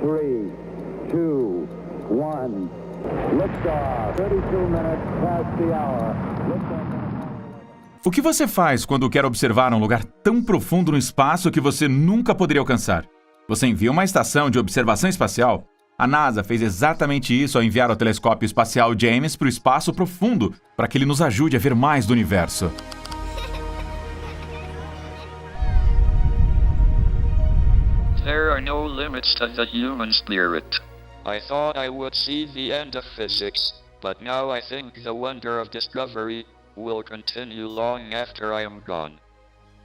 3, 2, 1. Liftoff. 32 minutes past the hour. Liftoff. O que você faz quando quer observar um lugar tão profundo no espaço que você nunca poderia alcançar? Você envia uma estação de observação espacial? A NASA fez exatamente isso ao enviar o telescópio espacial James para o espaço profundo, para que ele nos ajude a ver mais do universo. There are no limits to the human spirit. I thought I would see the end of physics, but now I think the wonder of discovery will continue long after I am gone.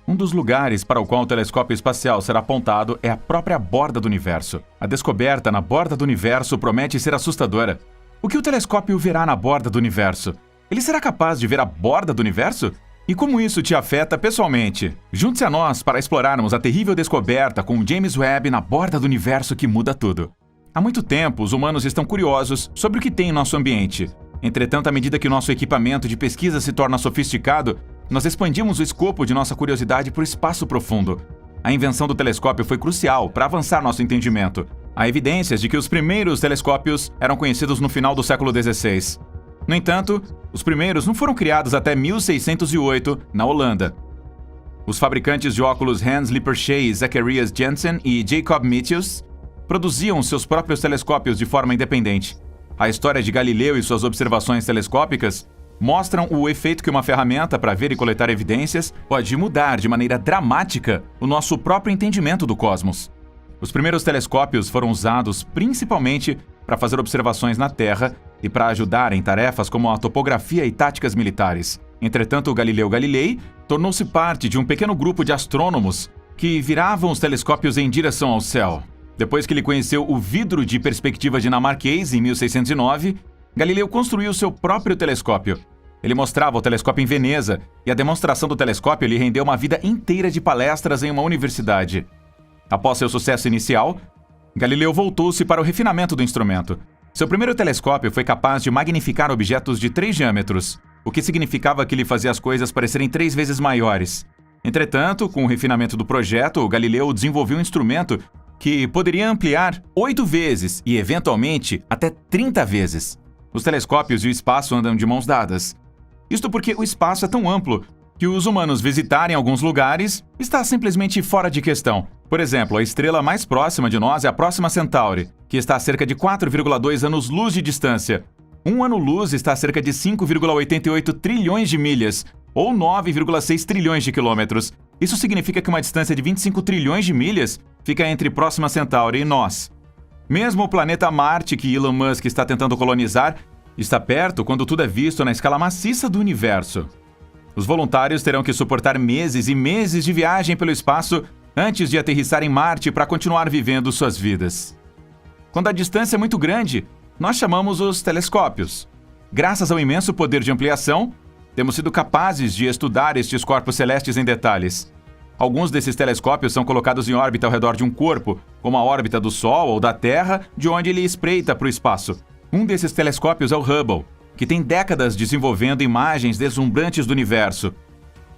Um dos lugares para o qual o telescópio espacial será apontado é a própria borda do universo. A descoberta na borda do universo promete ser assustadora. O que o telescópio verá na borda do universo? Ele será capaz de ver a borda do universo? E como isso te afeta pessoalmente? Junte-se a nós para explorarmos a terrível descoberta com o James Webb na borda do universo que muda tudo. Há muito tempo, os humanos estão curiosos sobre o que tem em nosso ambiente. Entretanto, à medida que nosso equipamento de pesquisa se torna sofisticado, nós expandimos o escopo de nossa curiosidade para o espaço profundo. A invenção do telescópio foi crucial para avançar nosso entendimento. Há evidências de que os primeiros telescópios eram conhecidos no final do século XVI. No entanto, os primeiros não foram criados até 1608, na Holanda. Os fabricantes de óculos Hans Lippershey, Zacharias Janssen e Jacob Mitchell produziam seus próprios telescópios de forma independente. A história de Galileu e suas observações telescópicas mostram o efeito que uma ferramenta para ver e coletar evidências pode mudar de maneira dramática o nosso próprio entendimento do cosmos. Os primeiros telescópios foram usados principalmente para fazer observações na Terra e para ajudar em tarefas como a topografia e táticas militares. Entretanto, o Galileu Galilei tornou-se parte de um pequeno grupo de astrônomos que viravam os telescópios em direção ao céu. Depois que ele conheceu o vidro de perspectiva dinamarquês em 1609, Galileu construiu seu próprio telescópio. Ele mostrava o telescópio em Veneza, e a demonstração do telescópio lhe rendeu uma vida inteira de palestras em uma universidade. Após seu sucesso inicial, Galileu voltou-se para o refinamento do instrumento. Seu primeiro telescópio foi capaz de magnificar objetos de 3 diâmetros, o que significava que ele fazia as coisas parecerem 3 vezes maiores. Entretanto, com o refinamento do projeto, Galileu desenvolveu um instrumento que poderia ampliar 8 vezes e, eventualmente, até 30 vezes. Os telescópios e o espaço andam de mãos dadas. Isto porque o espaço é tão amplo que os humanos visitarem alguns lugares está simplesmente fora de questão. Por exemplo, a estrela mais próxima de nós é a Próxima Centauri, que está a cerca de 4,2 anos-luz de distância. Um ano-luz está a cerca de 5,88 trilhões de milhas, ou 9,6 trilhões de quilômetros. Isso significa que uma distância de 25 trilhões de milhas fica entre Próxima Centauri e nós. Mesmo o planeta Marte, que Elon Musk está tentando colonizar, está perto quando tudo é visto na escala maciça do universo. Os voluntários terão que suportar meses e meses de viagem pelo espaço antes de aterrissar em Marte para continuar vivendo suas vidas. Quando a distância é muito grande, nós chamamos os telescópios. Graças ao imenso poder de ampliação, temos sido capazes de estudar estes corpos celestes em detalhes. Alguns desses telescópios são colocados em órbita ao redor de um corpo, como a órbita do Sol ou da Terra, de onde ele espreita para o espaço. Um desses telescópios é o Hubble, que tem décadas desenvolvendo imagens deslumbrantes do universo.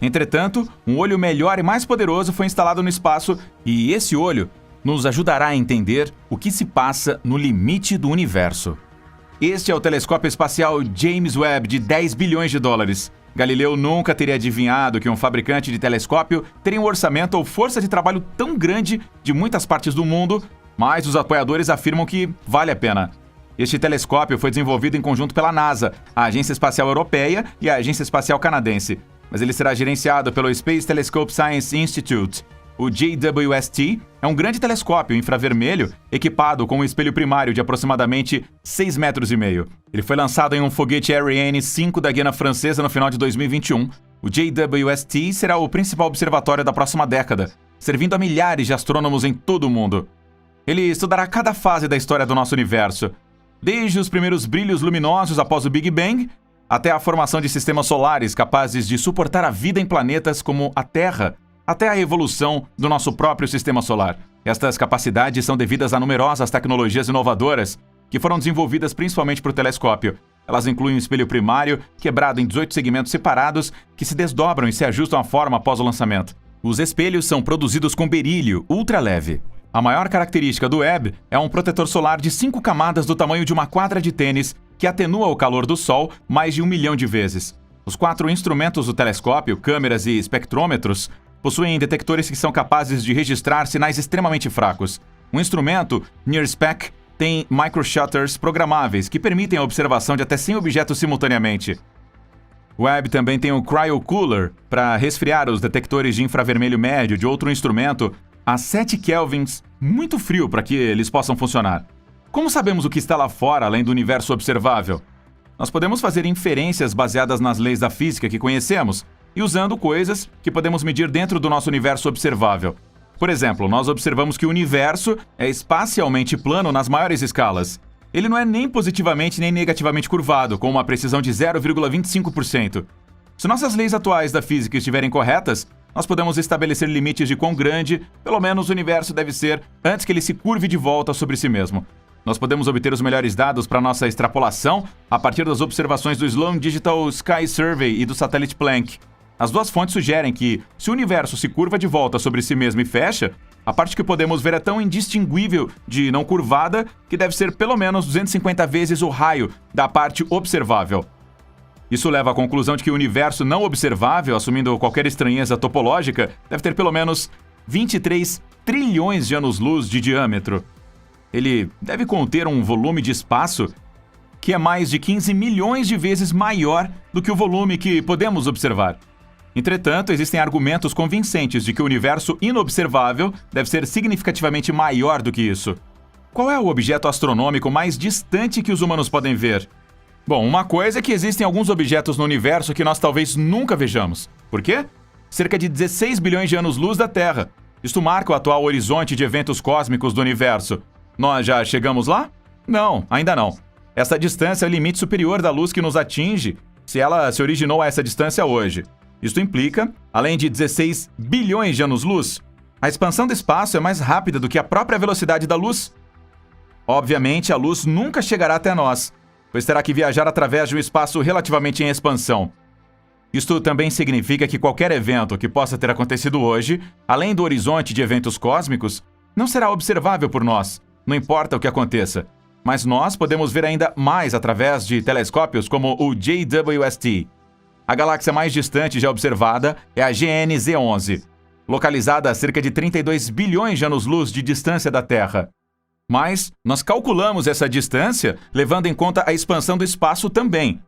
Entretanto, um olho melhor e mais poderoso foi instalado no espaço, e esse olho nos ajudará a entender o que se passa no limite do universo. Este é o telescópio espacial James Webb de 10 bilhões de dólares. Galileu nunca teria adivinhado que um fabricante de telescópio teria um orçamento ou força de trabalho tão grande de muitas partes do mundo, mas os apoiadores afirmam que vale a pena. Este telescópio foi desenvolvido em conjunto pela NASA, a Agência Espacial Europeia e a Agência Espacial Canadense, mas ele será gerenciado pelo Space Telescope Science Institute. O JWST é um grande telescópio infravermelho equipado com um espelho primário de aproximadamente 6,5 metros. Ele foi lançado em um foguete Ariane 5 da Guiana Francesa no final de 2021. O JWST será o principal observatório da próxima década, servindo a milhares de astrônomos em todo o mundo. Ele estudará cada fase da história do nosso universo, desde os primeiros brilhos luminosos após o Big Bang, até a formação de sistemas solares capazes de suportar a vida em planetas como a Terra, até a evolução do nosso próprio sistema solar. Estas capacidades são devidas a numerosas tecnologias inovadoras que foram desenvolvidas principalmente para o telescópio. Elas incluem um espelho primário, quebrado em 18 segmentos separados, que se desdobram e se ajustam à forma após o lançamento. Os espelhos são produzidos com berílio ultraleve. A maior característica do Webb é um protetor solar de 5 camadas do tamanho de uma quadra de tênis que atenua o calor do Sol mais de 1 milhão de vezes. Os 4 instrumentos do telescópio, câmeras e espectrômetros, possuem detectores que são capazes de registrar sinais extremamente fracos. O instrumento, NIRSPEC, tem microshutters programáveis que permitem a observação de até 100 objetos simultaneamente. O Webb também tem o Cryocooler para resfriar os detectores de infravermelho médio de outro instrumento a 7 kelvins, muito frio para que eles possam funcionar. Como sabemos o que está lá fora, além do universo observável? Nós podemos fazer inferências baseadas nas leis da física que conhecemos e usando coisas que podemos medir dentro do nosso universo observável. Por exemplo, nós observamos que o universo é espacialmente plano nas maiores escalas. Ele não é nem positivamente nem negativamente curvado, com uma precisão de 0,25%. Se nossas leis atuais da física estiverem corretas, nós podemos estabelecer limites de quão grande, pelo menos, o universo deve ser antes que ele se curve de volta sobre si mesmo. Nós podemos obter os melhores dados para nossa extrapolação a partir das observações do Sloan Digital Sky Survey e do satélite Planck. As duas fontes sugerem que, se o universo se curva de volta sobre si mesmo e fecha, a parte que podemos ver é tão indistinguível de não curvada que deve ser pelo menos 250 vezes o raio da parte observável. Isso leva à conclusão de que o universo não observável, assumindo qualquer estranheza topológica, deve ter pelo menos 23 trilhões de anos-luz de diâmetro. Ele deve conter um volume de espaço que é mais de 15 milhões de vezes maior do que o volume que podemos observar. Entretanto, existem argumentos convincentes de que o universo inobservável deve ser significativamente maior do que isso. Qual é o objeto astronômico mais distante que os humanos podem ver? Bom, uma coisa é que existem alguns objetos no universo que nós talvez nunca vejamos. Por quê? Cerca de 16 bilhões de anos-luz da Terra. Isto marca o atual horizonte de eventos cósmicos do universo. Nós já chegamos lá? Não, ainda não. Essa distância é o limite superior da luz que nos atinge se ela se originou a essa distância hoje. Isto implica, além de 16 bilhões de anos-luz, a expansão do espaço é mais rápida do que a própria velocidade da luz. Obviamente, a luz nunca chegará até nós, pois terá que viajar através de um espaço relativamente em expansão. Isto também significa que qualquer evento que possa ter acontecido hoje, além do horizonte de eventos cósmicos, não será observável por nós, não importa o que aconteça. Mas nós podemos ver ainda mais através de telescópios como o JWST. A galáxia mais distante já observada é a GNZ11, localizada a cerca de 32 bilhões de anos-luz de distância da Terra. Mas nós calculamos essa distância levando em conta a expansão do espaço também.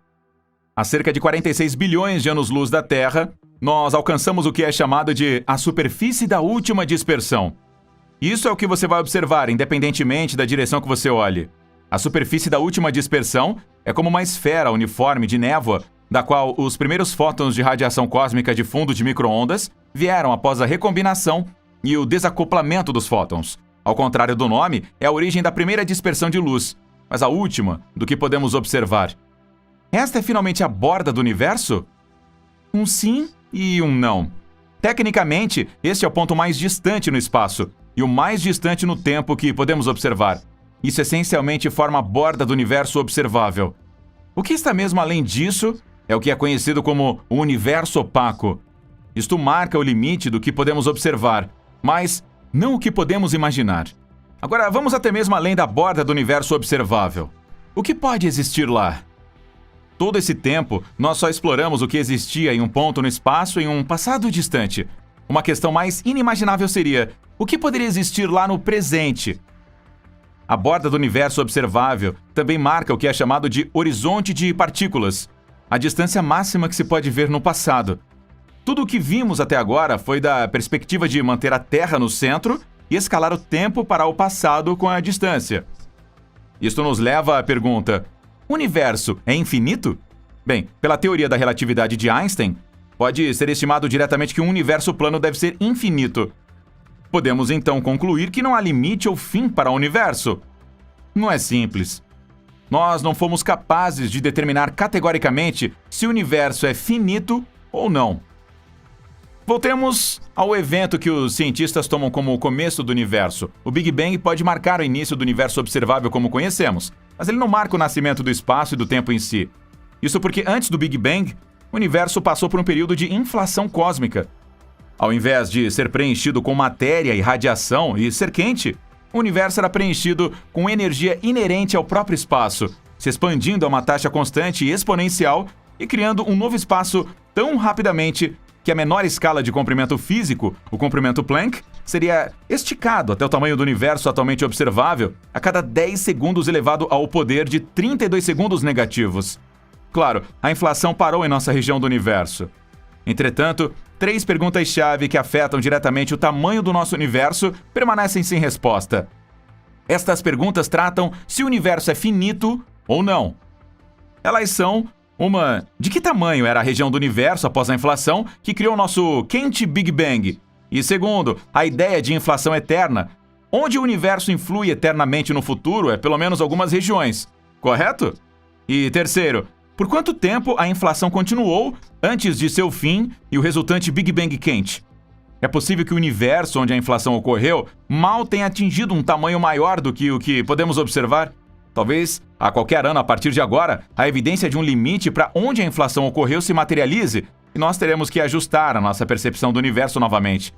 A cerca de 46 bilhões de anos-luz da Terra, nós alcançamos o que é chamado de a superfície da última dispersão. Isso é o que você vai observar, independentemente da direção que você olhe. A superfície da última dispersão é como uma esfera uniforme de névoa, da qual os primeiros fótons de radiação cósmica de fundo de micro-ondas vieram após a recombinação e o desacoplamento dos fótons. Ao contrário do nome, é a origem da primeira dispersão de luz, mas a última do que podemos observar. Esta é finalmente a borda do universo? Um sim e um não. Tecnicamente, este é o ponto mais distante no espaço e o mais distante no tempo que podemos observar. Isso essencialmente forma a borda do universo observável. O que está mesmo além disso é o que é conhecido como o universo opaco. Isto marca o limite do que podemos observar, mas não o que podemos imaginar. Agora, vamos até mesmo além da borda do universo observável. O que pode existir lá? Todo esse tempo, nós só exploramos o que existia em um ponto no espaço em um passado distante. Uma questão mais inimaginável seria: o que poderia existir lá no presente? A borda do universo observável também marca o que é chamado de horizonte de partículas, a distância máxima que se pode ver no passado. Tudo o que vimos até agora foi da perspectiva de manter a Terra no centro e escalar o tempo para o passado com a distância. Isto nos leva à pergunta: o universo é infinito? Bem, pela teoria da relatividade de Einstein, pode ser estimado diretamente que um universo plano deve ser infinito. Podemos então concluir que não há limite ou fim para o universo. Não é simples. Nós não fomos capazes de determinar categoricamente se o universo é finito ou não. Voltemos ao evento que os cientistas tomam como o começo do universo. O Big Bang pode marcar o início do universo observável como conhecemos, mas ele não marca o nascimento do espaço e do tempo em si. Isso porque antes do Big Bang, o universo passou por um período de inflação cósmica. Ao invés de ser preenchido com matéria e radiação e ser quente, o universo era preenchido com energia inerente ao próprio espaço, se expandindo a uma taxa constante e exponencial e criando um novo espaço tão rapidamente que a menor escala de comprimento físico, o comprimento Planck, seria esticado até o tamanho do universo atualmente observável a cada 10 segundos elevado ao poder de 32 segundos negativos. Claro, a inflação parou em nossa região do universo. Entretanto, 3 perguntas-chave que afetam diretamente o tamanho do nosso universo permanecem sem resposta. Estas perguntas tratam se o universo é finito ou não. Elas são: uma, de que tamanho era a região do universo após a inflação que criou o nosso quente Big Bang? E segundo, a ideia de inflação eterna, onde o universo influi eternamente no futuro é pelo menos algumas regiões, correto? E terceiro, por quanto tempo a inflação continuou antes de seu fim e o resultante Big Bang quente? É possível que o universo onde a inflação ocorreu mal tenha atingido um tamanho maior do que o que podemos observar? Talvez, a qualquer ano a partir de agora, a evidência de um limite para onde a inflação ocorreu se materialize e nós teremos que ajustar a nossa percepção do universo novamente.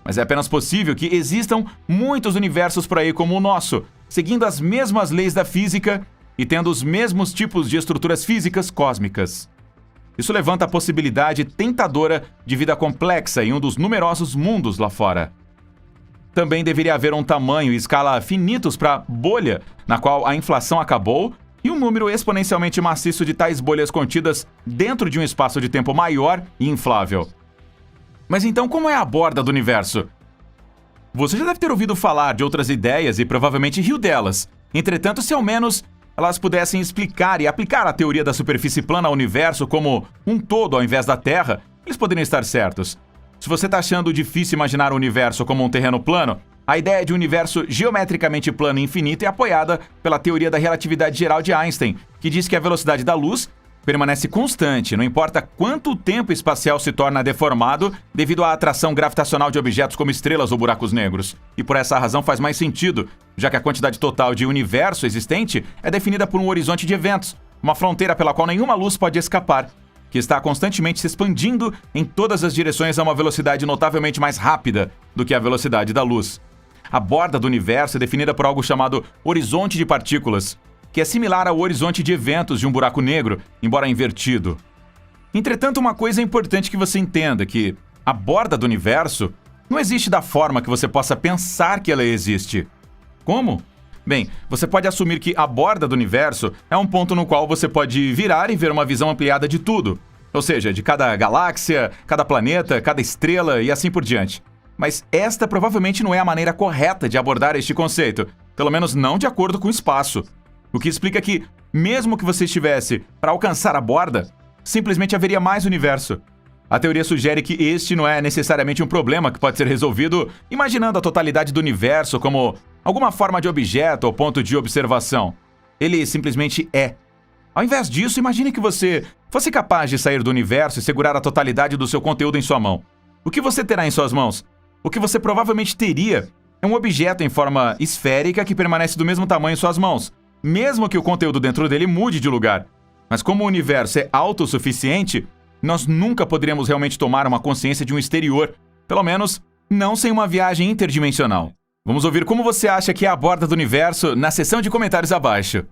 Mas é apenas possível que existam muitos universos por aí como o nosso, seguindo as mesmas leis da física e tendo os mesmos tipos de estruturas físicas cósmicas. Isso levanta a possibilidade tentadora de vida complexa em um dos numerosos mundos lá fora. Também deveria haver um tamanho e escala finitos para bolha, na qual a inflação acabou, e um número exponencialmente maciço de tais bolhas contidas dentro de um espaço de tempo maior e inflável. Mas então, como é a borda do universo? Você já deve ter ouvido falar de outras ideias e provavelmente riu delas. Entretanto, se ao menos elas pudessem explicar e aplicar a teoria da superfície plana ao universo como um todo ao invés da Terra, eles poderiam estar certos. Se você está achando difícil imaginar o universo como um terreno plano, a ideia de um universo geometricamente plano e infinito é apoiada pela teoria da relatividade geral de Einstein, que diz que a velocidade da luz permanece constante, não importa quanto tempo espacial se torna deformado devido à atração gravitacional de objetos como estrelas ou buracos negros. E por essa razão faz mais sentido, já que a quantidade total de universo existente é definida por um horizonte de eventos, uma fronteira pela qual nenhuma luz pode escapar, que está constantemente se expandindo em todas as direções a uma velocidade notavelmente mais rápida do que a velocidade da luz. A borda do universo é definida por algo chamado horizonte de partículas, que é similar ao horizonte de eventos de um buraco negro, embora invertido. Entretanto, uma coisa é importante que você entenda, que a borda do universo não existe da forma que você possa pensar que ela existe. Como? Bem, você pode assumir que a borda do universo é um ponto no qual você pode virar e ver uma visão ampliada de tudo, ou seja, de cada galáxia, cada planeta, cada estrela e assim por diante. Mas esta provavelmente não é a maneira correta de abordar este conceito, pelo menos não de acordo com o espaço. O que explica que, mesmo que você estivesse para alcançar a borda, simplesmente haveria mais universo. A teoria sugere que este não é necessariamente um problema que pode ser resolvido imaginando a totalidade do universo como alguma forma de objeto ou ponto de observação. Ele simplesmente é. Ao invés disso, imagine que você fosse capaz de sair do universo e segurar a totalidade do seu conteúdo em sua mão. O que você terá em suas mãos? O que você provavelmente teria é um objeto em forma esférica que permanece do mesmo tamanho em suas mãos, mesmo que o conteúdo dentro dele mude de lugar. Mas como o universo é autossuficiente, nós nunca poderíamos realmente tomar uma consciência de um exterior, pelo menos não sem uma viagem interdimensional. Vamos ouvir como você acha que é a borda do universo na seção de comentários abaixo.